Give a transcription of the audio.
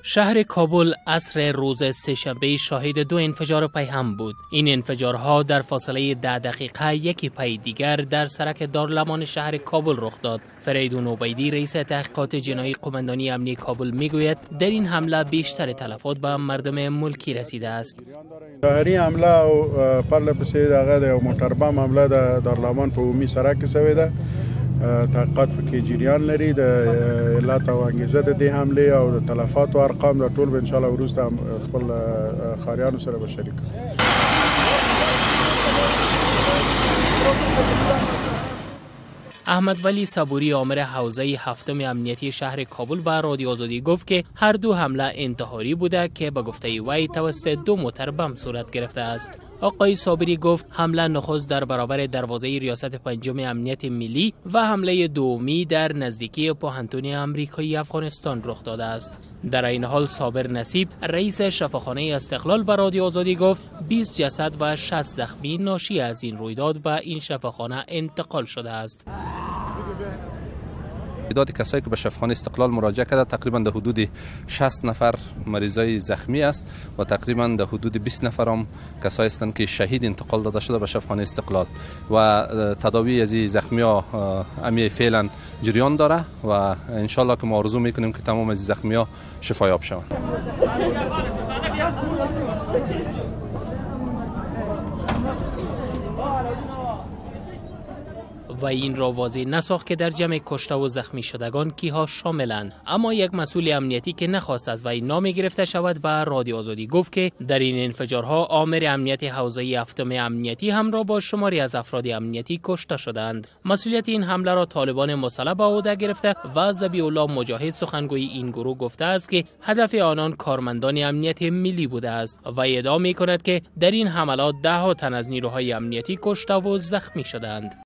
شهر کابل عصر روز سه‌شنبه شاهد دو انفجار پیهم بود. این انفجارها در فاصله 10 دقیقه یکی پی دیگر در سرک دارالامان شهر کابل رخ داد. فریدون عبیدی رئیس تحقیقات جنایی قماندانی امنیتی کابل میگوید در این حمله بیشتر تلفات به مردم ملکی رسیده است. هری حمله او پرله پسې دغه د موټر بم حمله د دارالمان په عمومي سرک کې شوې ده. تحقیقات پکې جریان لري د علت او انګیزه د دې حمله او د تلفات او ارقام د ټول به ان شاء الله وروسته خپل خاریانو سره به شریک. احمد ولی صبوری آمر حوزه هفتم امنیتی شهر کابل به رادیو آزادی گفت که هر دو حمله انتحاری بوده که به گفته وی توسط دو موتر بم صورت گرفته است. آقای صابری گفت حمله نخست در برابر دروازه ریاست پنجم امنیت ملی و حمله دومی در نزدیکی پوهنتون آمریکایی افغانستان رخ داده است. در این حال صابر نصیب رئیس شفاخانه استقلال به رادیو آزادی گفت 20 جسد و 60 زخمی ناشی از این رویداد به این شفاخانه انتقال شده است. تعداد کسایی که به شفاخانه استقلال مراجعه کرده تقریبا در حدود 60 نفر مریضای زخمی است و تقریبا در حدود 20 نفر هم کسایی هستند که شهید انتقال داده شده به شفاخانه استقلال و تداوی از این زخمی ها امی فعلا جریان داره و ان شاء الله که ما آرزو میکنیم که تمام از زخمی ها شفایاب شوند. و این را واضح نساخت که در جمع کشته و زخمی شدگان کیها شاملند، اما یک مسئول امنیتی که نخواست از وی نام گرفته شود به رادیو آزادی گفت که در این انفجارها آمر امنیت حوزه هفتم امنیتی همراه با شماری از افراد امنیتی کشته شدند. مسئولیت این حمله را طالبان مسلح به عهده گرفته و ذبیح الله مجاهد سخنگوی این گروه گفته است که هدف آنان کارمندان امنیت ملی بوده است و ادعا می‌کند که در این حملات 10 تن از نیروهای امنیتی کشته و زخمی شدند.